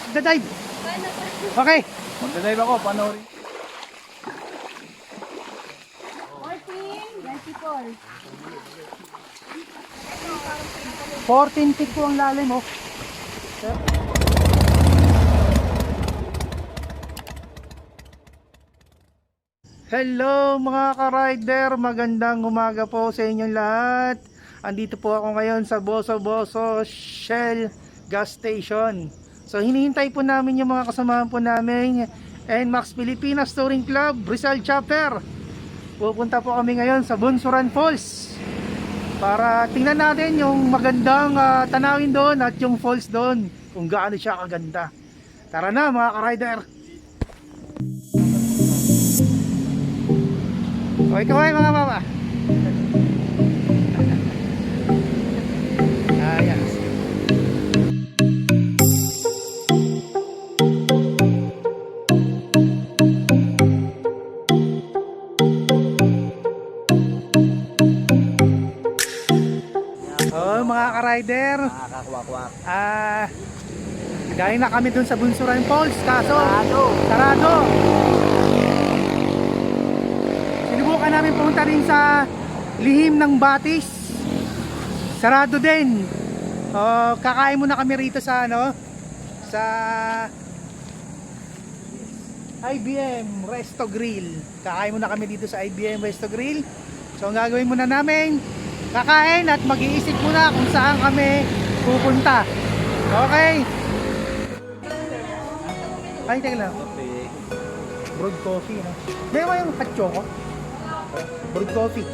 Magdadive. Okay. Magdadive ako, panoorin. 14 feet po ang lalim, oh. Hello mga ka-rider, magandang umaga po sa inyong lahat. Andito po ako ngayon sa Boso Boso Shell Gas Station. So hinihintay po namin yung mga kasamahan po namin NMAX Pilipinas Touring Club Rizal Chapter. Pupunta po kami ngayon sa Bunsuran Falls para tingnan natin yung magandang tanawin doon at yung falls doon, kung gaano siya kaganda. Tara na mga ka-rider. Okay, kaway mga mama. Ayan. Oh, mga ka-rider. Nakakakwak-kwak. Galing na kami dun sa Bunsuran Falls, kaso sarado. Sinubukan namin pumunta rin sa Lihim ng Batis, sarado din. Kakain muna kami rito sa sa IBM Resto Grill. Kakain muna kami dito sa IBM Resto Grill. So ang gagawin muna namin, kakain at mag-iisip muna kung saan kami pupunta. Okay? Ay, teka lang. Brewed coffee, no? Meron ba yung hot choco? Brewed coffee.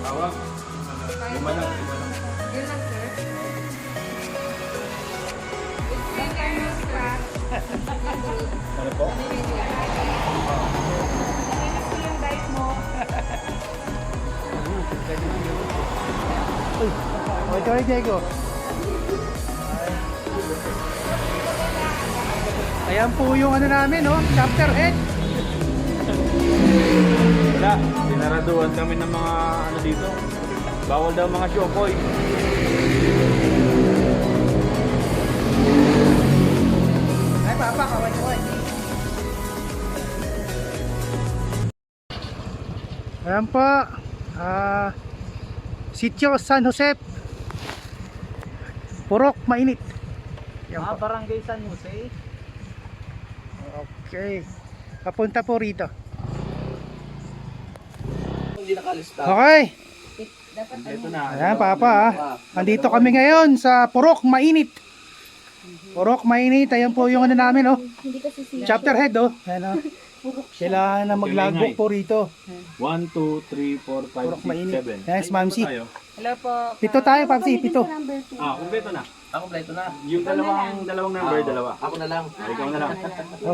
Tawag. Lima lang. Yun lang, sir. It's kind of scrap. Ano po? Yung diet mo. Uy, okay kaway Diego. Ayan po yung ano namin, no? Chapter head. Wala. Sinaraduan kami ng mga ano dito. Bawal daw mga syokoy. Ay, papa, kaway. Ayan po, Sitio San Jose, Purok, Mainit. Ayan po. Barangay San Jose. Okay, papunta po rito. Hindi nakalista. Okay, Ito na. ayan papa, andito kami ngayon sa Purok, Mainit. Purok, Mainit, ayan po yung ano namin, oh. Chapter head, oh. Ayan, oh. Kailangan na maglagok po rito. 1, 2, 3, 4, 5, Purok 6, mainit. 7. Yes, Mamsi. Hello po. Pito tayo, Papsi, pito. Kumpleto na. Kompleto na. Yung dalawang number, dalawa. Ako na lang. Ikaw na lang.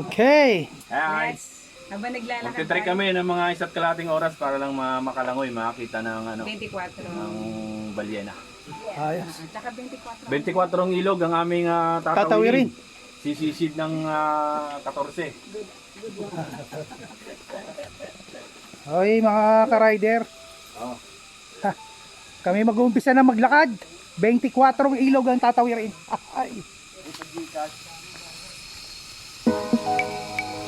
Okay. Alright. Habang naglalakad Magte-try kami ng mga isa't kalating oras para lang makalangoy, makakita ng 24. ng balyena. Ayos. Tsaka 24. 24 ang ilog ang aming Tatawirin. tatawirin. Sisisid ng 14. Okay, mga ka-rider. Oh. Ha, kami mag-uumpisa na maglakad. 24 ilog ang tatawirin. Ay.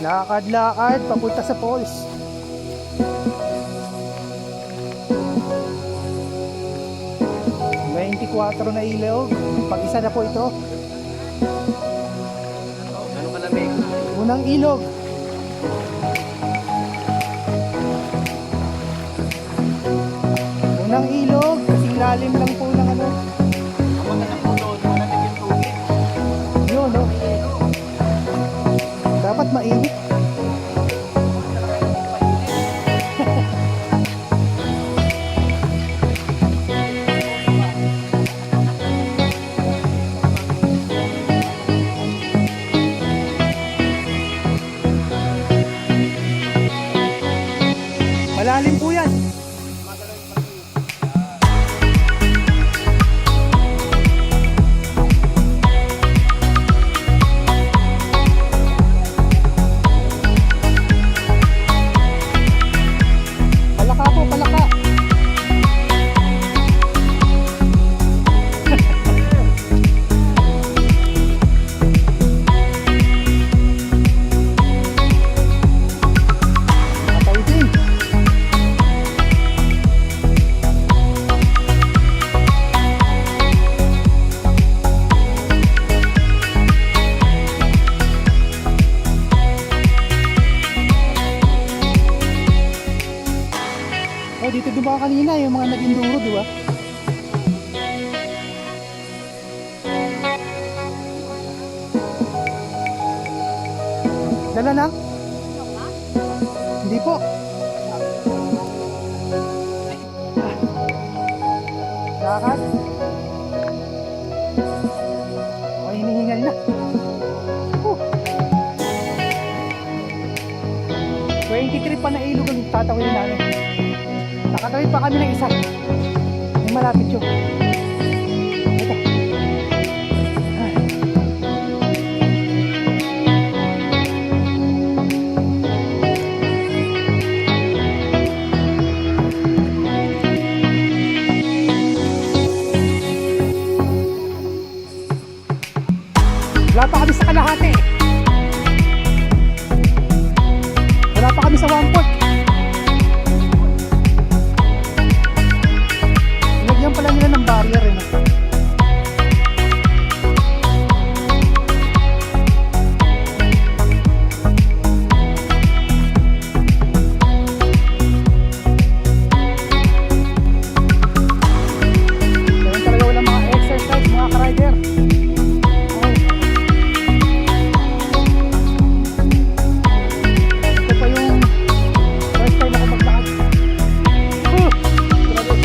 Lakad-lakad papunta sa falls. May 24 na ilog. Pag-isa na po ito. Ganun kalamig. Unang ilog. Unang ilog, kasing lalim lang po ng ano. Yun, no? Dapat mainit. Malalim po yan. kanina, yung mga nag-enduro, di ba? Dala na? Hindi po. Lakad. O, hinihingal na. 23 pa na ilog ang tatawin namin. Nakatawid pa kami ng isa. May malapit yun. Ito. Ay. Wala pa kami sa kalahati. Wala pa kami sa 1 point. Lagyan pala nila ng barrier eh. No? Ganyan talaga walang mga exercise mga ka-rider. Ito pa yung first time ako maglakad. Grabe.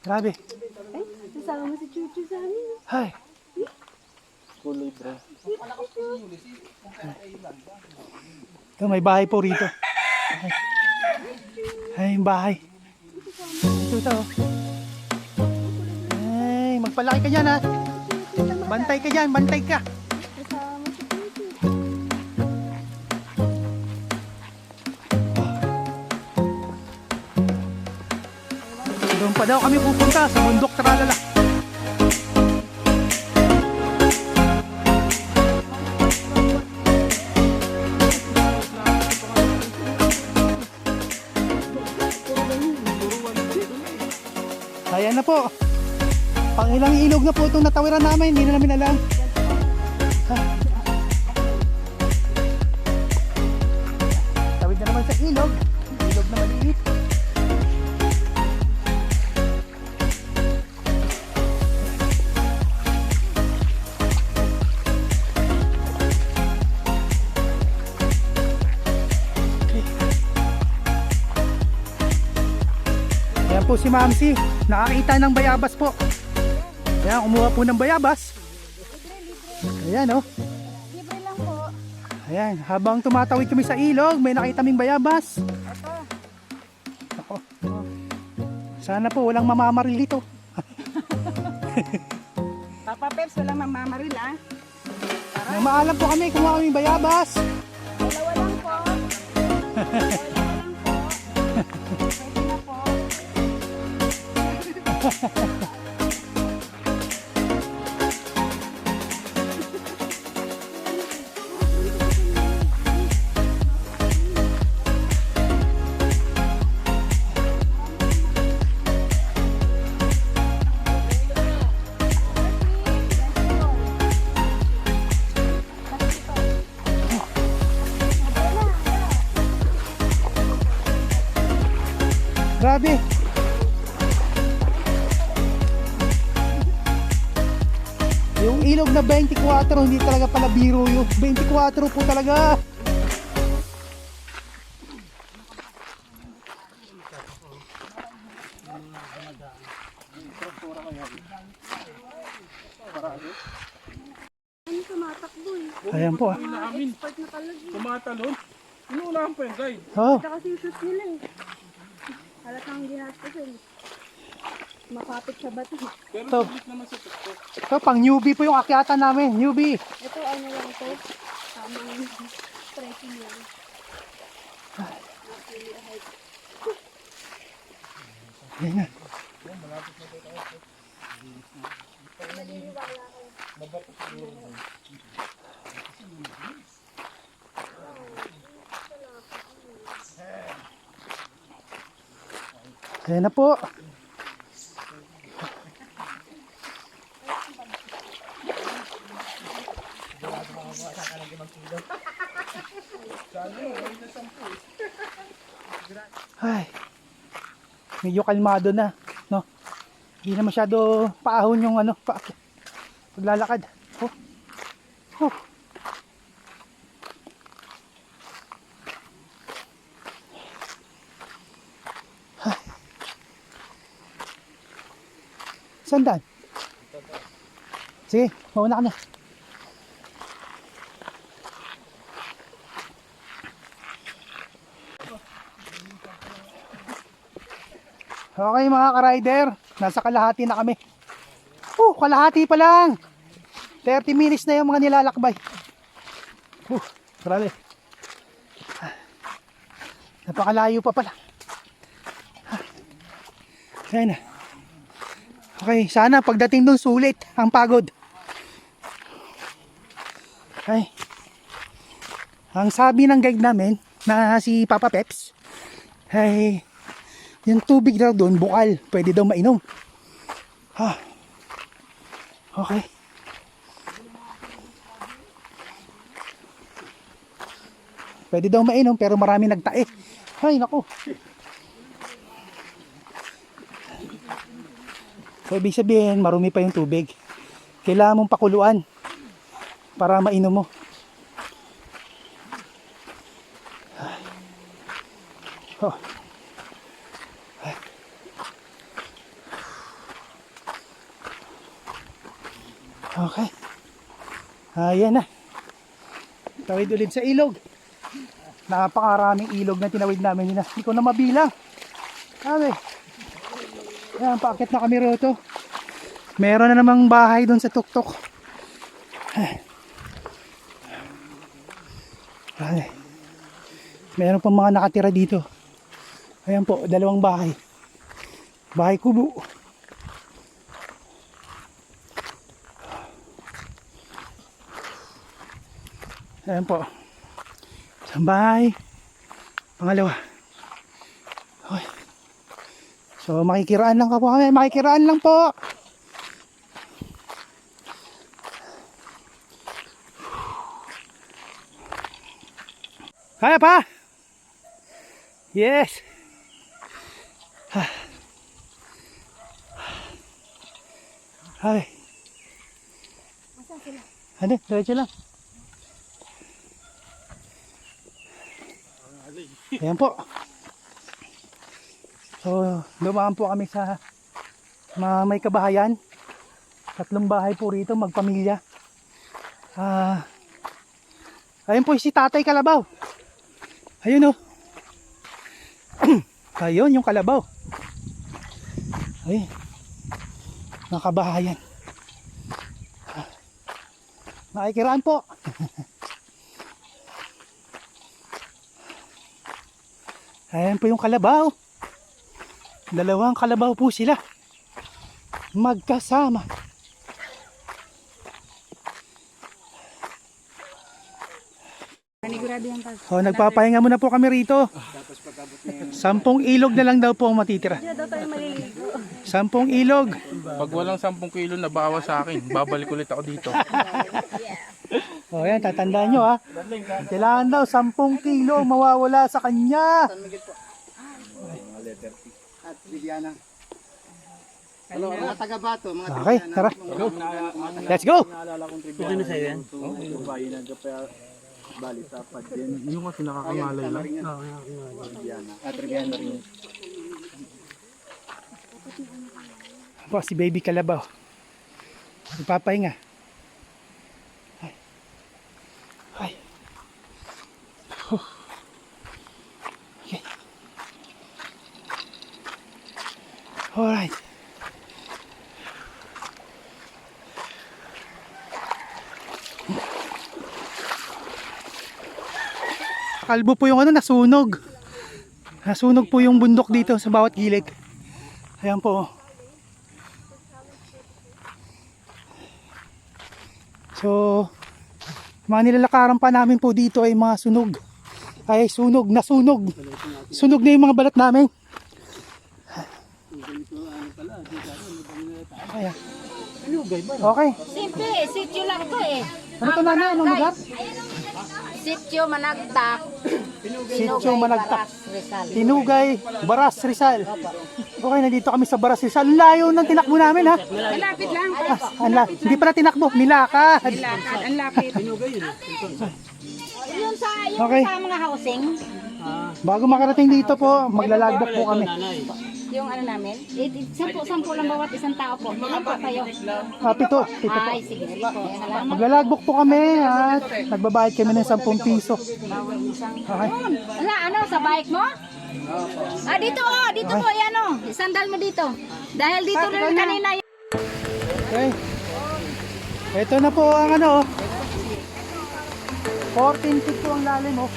Grabe. Ay, sasama mo si Chuchu sa amin. Hay. Kulay bro. Ito, may bahay po rito. Ay, yung bahay. Ito. Ay, magpalaki ka dyan ha. Bantay ka dyan, bantay ka. Sasama mo si Chuchu. Doon pa daw kami pupunta sa bundok Tralala. Ayan na po. Pang ilang ilog na po itong natawiran namin, hindi na namin alam. Ha. Tawid na naman sa ilog. Ilog na maliit. Ayan po si Mamsi, nakakita ng bayabas po. Ayan, kumuha po ng bayabas. Ayan oh. Libre lang po. Ayan, habang tumatawid kami sa ilog, may nakita kaming bayabas. Ito. Ako. Sana po walang mamamaril dito. Papa Peps, walang mamamaril ah. Nang maalam po kami, kumuha kaming bayabas. Dalawa lang po. Dalawa lang po. Pwede na po. Grabe. Yung ilog na 24, hindi talaga pala biro yun. 24 po talaga. Ano tumatakbo eh. Ayan po ah. Namin. Expert na talaga. Tumatalon. Inuunahan pa yun, guys. Oh, Ito kasi yung shoot nila eh. Halatang ginastos eh. Makapit sa bato. Pero Ito. sulit naman sa TikTok. ito pang newbie po yung akyatan namin. Newbie. Ito ano lang to. Tamang trekking lang. Ayan na. Ayan na po. Ay. Medyo kalmado na, no? Hindi na masyado paahon yung ano, paglalakad. Oh. Oh. Ay. Saan daan? Sige, mauna ka na. Okay mga ka-rider, nasa kalahati na kami. Kalahati pa lang. 30 minutes na yung mga nilalakbay. Grabe. Napakalayo pa pala. Ayan na. Okay, sana pagdating dun sulit ang pagod. Okay. Ang sabi ng guide namin na si Papa Peps ay yung tubig daw doon bukal, pwede daw mainom. Okay. Pwede daw mainom pero marami nagtae. Ay nako. So ibig sabihin marumi pa yung tubig. Kailangan mong pakuluan para mainom mo. Ayan na. Tawid ulit sa ilog. Napakaraming ilog na tinawid namin yun. Hindi ko na mabilang. Okay. Ayan, paakit na kami rito. Meron na namang bahay doon sa tuktok. Okay. Meron pang mga nakatira dito. Ayan po, 2 bahay. Bahay kubo. Ayan po. Isang bahay. Pangalawa. Okay. So makikiraan lang ka po kami. Makikiraan lang po. Kaya pa? Yes. Ay. Ano? Diretso lang. Ayan po. So, dumaan po kami sa may kabahayan. 3 bahay po rito, magpamilya. Ayun po si Tatay Kalabaw. Ayun o. Ayun yung kalabaw. Ayun. Nakabahayan. Nakikiraan po. Ayan po yung kalabaw. 2 kalabaw po sila. Magkasama. Panigurado yan, Pag. So, nagpapahinga muna po kami rito. 10 ilog na lang daw po ang matitira. Diyan daw tayo maliligo. 10 ilog. Pag walang 10 kilo na bawas sa akin, babalik ulit ako dito. O yan, tatandaan nyo ha. Kailangan daw 10 kilo mawawala sa kanya. At Viviana. Hello, mga taga-Bato, mga Okay, tara. Let's go. Ito na sa'yo yan? Oo, yung bayi na bali sa padyan. Yung kasi nakakamalay lang. at Viviana rin. Po, si Baby Kalabaw. Nagpapahinga. Ay. Ay. Okay. Alright. Kalbo po yung nasunog. Nasunog po yung bundok dito sa bawat gilid. Ayan po. So, mga nilalakaran pa namin po dito ay mga sunog. Ay, sunog, nasunog. Sunog na yung mga balat namin. Ayan. Okay. Simple, sityo lang to eh. Ano to na? Anong lugar? Sityo Managtak. Sityo Managtak. Rizal. Tinugay, Baras, Rizal. Okay, nandito kami sa Baras, Rizal. Ang layo ng tinakbo namin ha. Malapit lang. Hindi pala tinakbo, nilakad. Ang lapit. Yung sa Okay. mga housing, Bago makarating dito po, maglalagbok po kami. yung ano namin, 10 lang bawat isang tao po. Ilan po kayo? Pito po. Ay, sige po. Salamat. Maglalagbok po kami at nagbabayad kami ng 10 piso. Okay. Wala, ano, sa bike mo? Dito po, yan o. Sandal mo dito. Dahil dito rin kanina yung... Okay. Ito na po ang ano. 14 feet po ang lalim oh.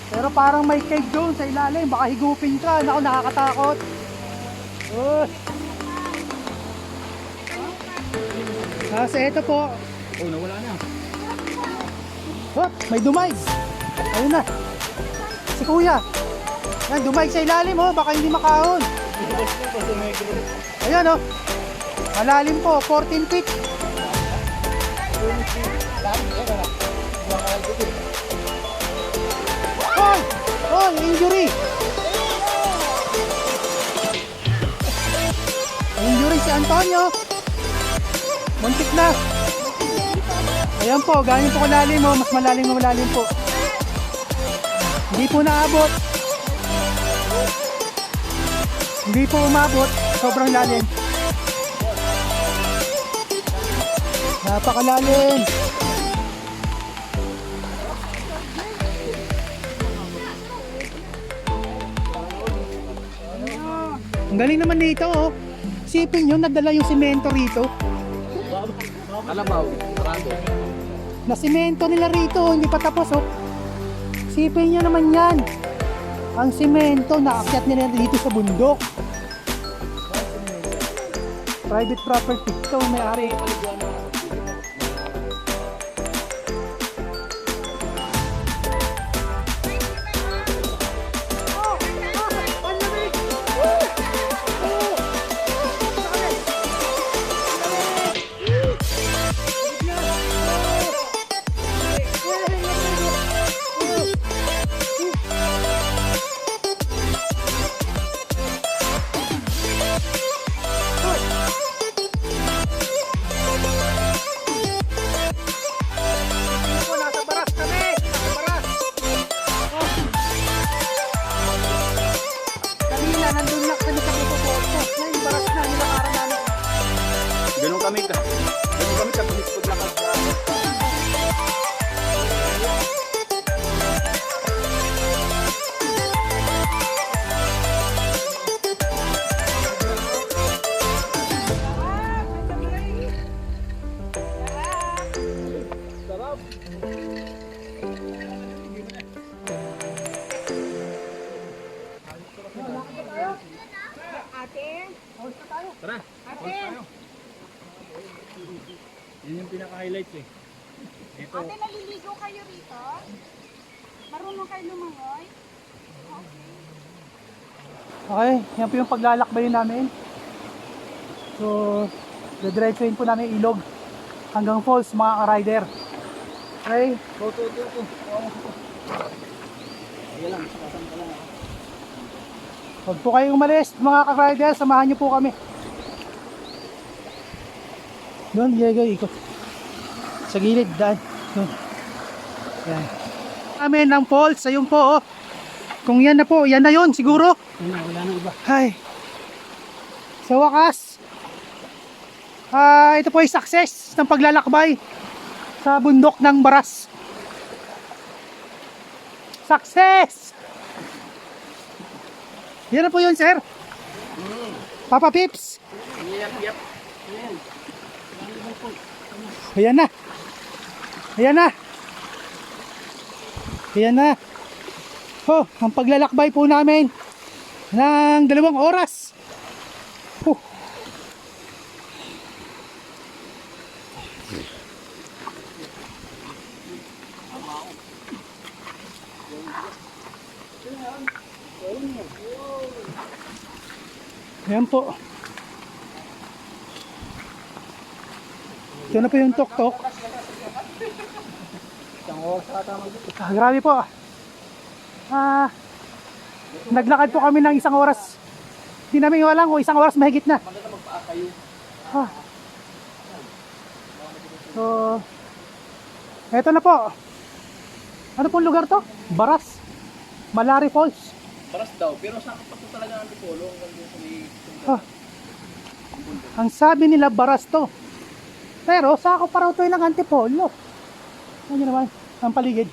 Pero parang may cave doon sa ilalim. Baka higupin ka. Naku, nakakatakot. Kasi ito po. Oh, nawala na. Oh, may dumay. Ayun na. Si kuya. Yan, dumay sa ilalim oh. Baka hindi makahon. Ayan oh. Malalim po. 14 feet. Oh! Oh, injury! Injury si Antonio. Muntik na. Ayan po, ganyan po kalalim oh. Mas malalim po. Hindi po naabot. Hindi po umabot. Sobrang lalim. Napakalalim. Ang galing naman dito, oh. Sipin nyo, nadala yung simento rito. Kalabaw, sarado. Na simento nila rito, oh. Hindi pa tapos, oh. Sipin nyo naman yan. Ang simento, naakyat nila dito sa bundok. Private property. Ito, may-ari. Nasa baras kami! Nasa baras! Kanina, nandun lang kami sa Busoboso. Ngayon, baras na nilakaran namin. Ganun kami kapag lakad sa Tara. Yan yung pinaka-highlights eh. Ito. Ate, naliligo kayo rito? Marunong kayo lumangoy? Okay, yan po yung paglalakbayin namin. So, didiretsuhin po namin yung ilog hanggang falls, mga ka-rider. Okay? Go. Ayan lang, sakasan ka lang. Huwag po kayong umalis, mga ka-rider, samahan niyo po kami. Doon, ikot. Sa gilid, daan. Doon. Yan. Amin ng falls, ayun po, oh. Kung yan na po, yan na yun, siguro. Wala nang iba. Ay. Sa wakas, ito po ay success ng paglalakbay sa bundok ng Baras. Success! Yan na po yun, sir. Papa Pips. Yep. Ayan na. Ayan na. Ayan na. Oh, ang paglalakbay po namin ng 2 oras. Oh. Ayan po. Ito na po yung tok-tok. Grabe po. Naglakad po kami ng 1 oras. Hindi namin walang o 1 oras mahigit na. So, eto na po. Ano pong lugar to? Baras. Malari Falls. Baras daw, pero sakot pa po talaga ang Tipolo hanggang doon sa may... Ang sabi nila Baras to. Pero sakop pa raw to ng Antipolo. Ano naman ang paligid.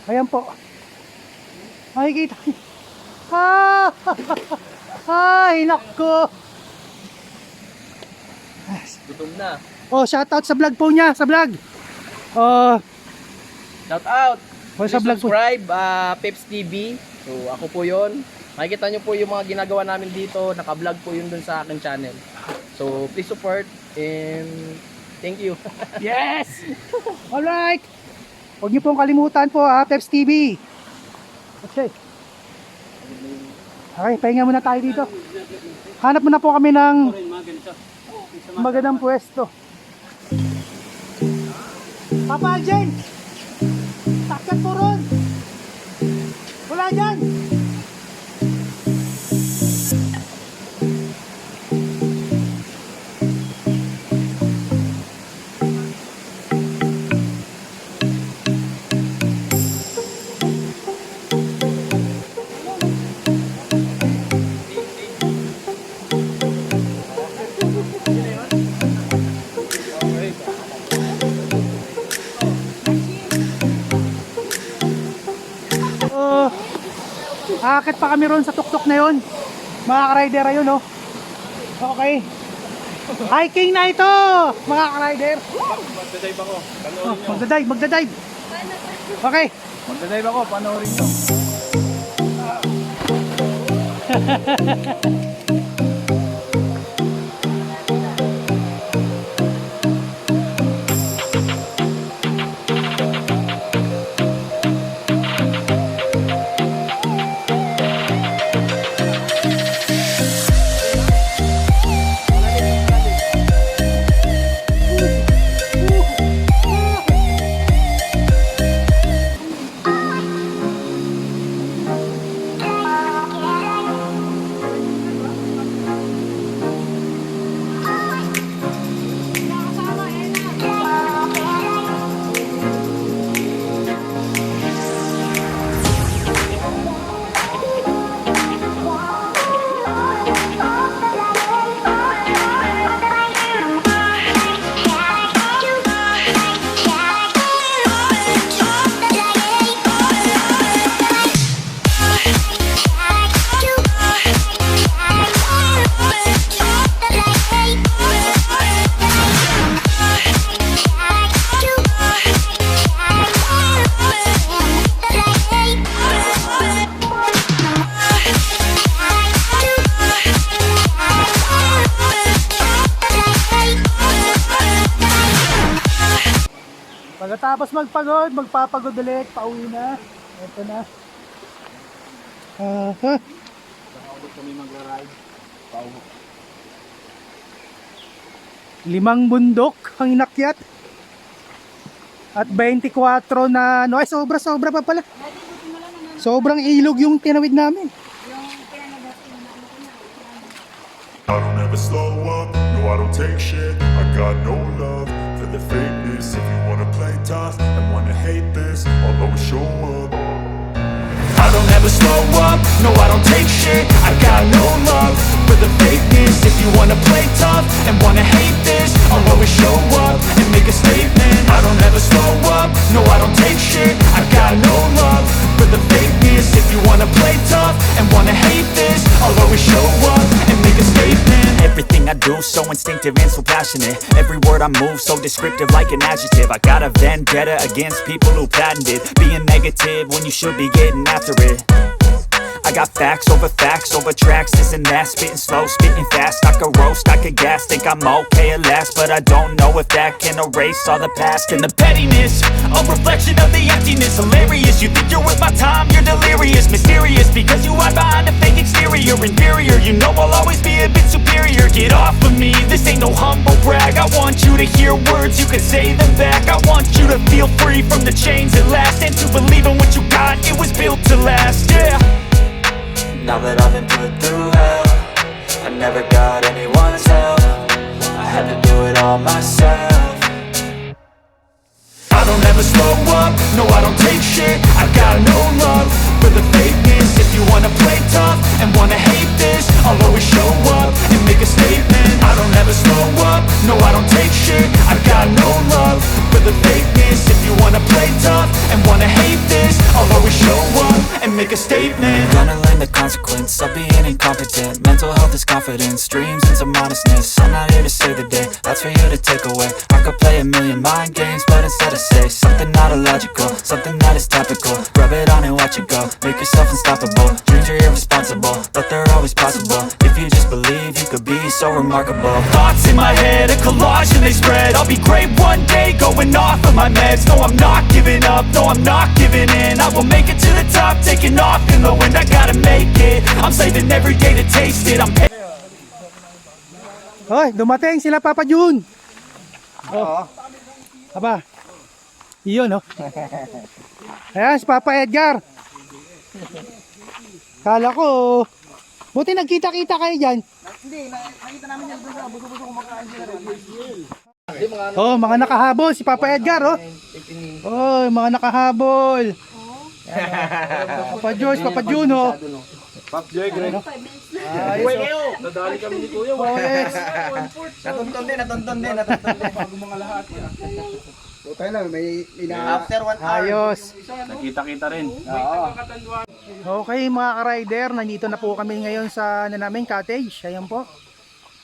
Ayan po. Makikita. Ay, nako. Gutom na. Oh, shout out sa vlog po niya, sa vlog. Oh, Shout out! sa vlog po. Subscribe, Peps TV. So, ako po yun. Makikita nyo po yung mga ginagawa namin dito. Naka-vlog po yun dun sa aking channel. So, please support and thank you. Yes! Alright! Huwag niyo pong kalimutan po, Peps TV. Okay. Okay, pahinga muna tayo dito. Hanap muna po kami ng magandang pwesto. Papa Aljen! Takat po ron! Wala dyan! Aakit pa kami ron sa tuktok na yon. Mga ka-rider, ayun oh. Okay. Hiking na ito, mga ka-rider. Magdadive ako. Panoorin nyo. Magdadive. Okay. Magdadive ako. Panoorin nyo. Pagkatapos magpagod, magpapagod ulit, pauwi na. Ito na. Ulit kami magra-ride. Pauwi. 5 bundok ang inakyat. At 24 na, no, ay sobra pa pala. Sobrang ilog yung tinawid namin. I don't ever slow up, no I don't take shit. I got no love for the fakeness. If you wanna play tough and wanna hate this, I'll always show up. I don't ever slow up, no I don't take shit. I got no love for the fakeness. If you wanna play tough and wanna hate this, I'll always show up and make a statement. I don't ever slow up, no I don't take shit. I got no love for the fakeness. If you wanna play tough and wanna hate this, I'll always show up and make a statement. Everything I do so instinctive and so passionate. Every word I move so descriptive like an adjective. I got a vendetta against people who patented being negative when you should be getting after it. I got facts over tracks, this and that. Spitting slow, spitting fast. I could roast, I could gas. Think I'm okay at last, but I don't know if that can erase all the past. And the pettiness, a reflection of the emptiness. Hilarious, you think you're worth my time, you're delirious. Mysterious, because you hide behind a fake exterior. Inferior, you know I'll always be a bit superior. Get off of me, this ain't no humble brag. I want you to hear words, you can say them back. I want you to feel free from the chains at last, and to believe in what you got, it was built to last, yeah. Now that I've been put through hell, I never got anyone's help. I had to do it all myself. I don't ever slow up, no I don't take shit. I got no love for the fakeness. If you wanna play tough and wanna hate this, I'll always show up and make a statement. I don't ever slow up, no I don't take shit. I got no love for the fakeness. If you wanna play tough and wanna hate this, I'll always show up and make a statement. Gonna learn the consequence of being incompetent. Mental health is confidence, dreams and some modestness. I'm not here to save the day, that's for you to take away. I could play a million mind games, but instead I say something not illogical, something that is topical. Rub it on and watch it go, make yourself unstoppable. Dreams are irresponsible, but they're always possible. If you just believe, you could be so remarkable. Thoughts in my head, a collage and they spread. I'll be great one day, going off of my meds. No, I'm not giving up, no, I'm not giving in. I will make it to the top, taking off in the wind. I gotta make it, I'm saving every day to taste it. I'm Hoy, dumating sila Papa Jun. Oh. Aba. Iyon, oh. Ayan, si Papa Edgar. Kala ko, buti nagkita-kita kayo dyan. Hindi, nakita namin yan doon sa buso-buso kumakain sila rin. Oh, mga nakahabol, si Papa Edgar, oh. Oh, mga nakahabol. Papa Joyce, Papa Jun, oh. Pop Joy, Greg. Ayos, Nadali kami ni Kuya. oh. Yes. Natunton din. Bago mga lahat. Puta lang, may after 1 hour. Ayos. Nakita-kita rin. Okay mga ka-rider, nandito na po kami ngayon sa namin cottage. Ayan po.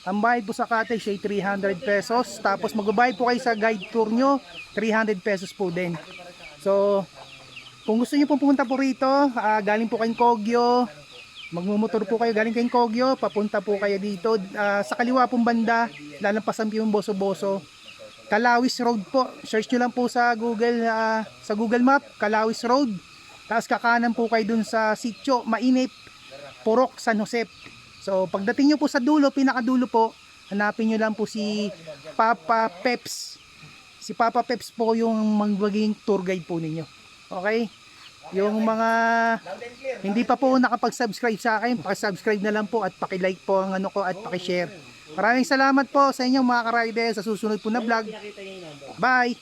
Ang bayad po sa cottage ay 300 pesos. Tapos magbabayad po kayo sa guide tour nyo, 300 pesos po din. So, kung gusto nyo pong pumunta po rito, galing po kayong Kogyo, magmumotor po kayo galing kayong Kogyo, papunta po kayo dito. Sa kaliwa pong banda, lalampasan po yung Boso-Boso. Kalawis Road po. Search nyo lang po sa Google Map, Kalawis Road. Tapos kakanan po kayo dun sa Sitio Mainip, Purok, San Jose. So pagdating nyo po sa dulo, pinakadulo po, hanapin nyo lang po si Papa Peps. Si Papa Peps po yung magiging tour guide po ninyo. Okay? Yung mga hindi pa po nakapag-subscribe sa akin, paki-subscribe na lang po at paki-like po ang ano ko at paki-share. Maraming salamat po sa inyo mga ka-rider sa susunod po na vlog. Bye!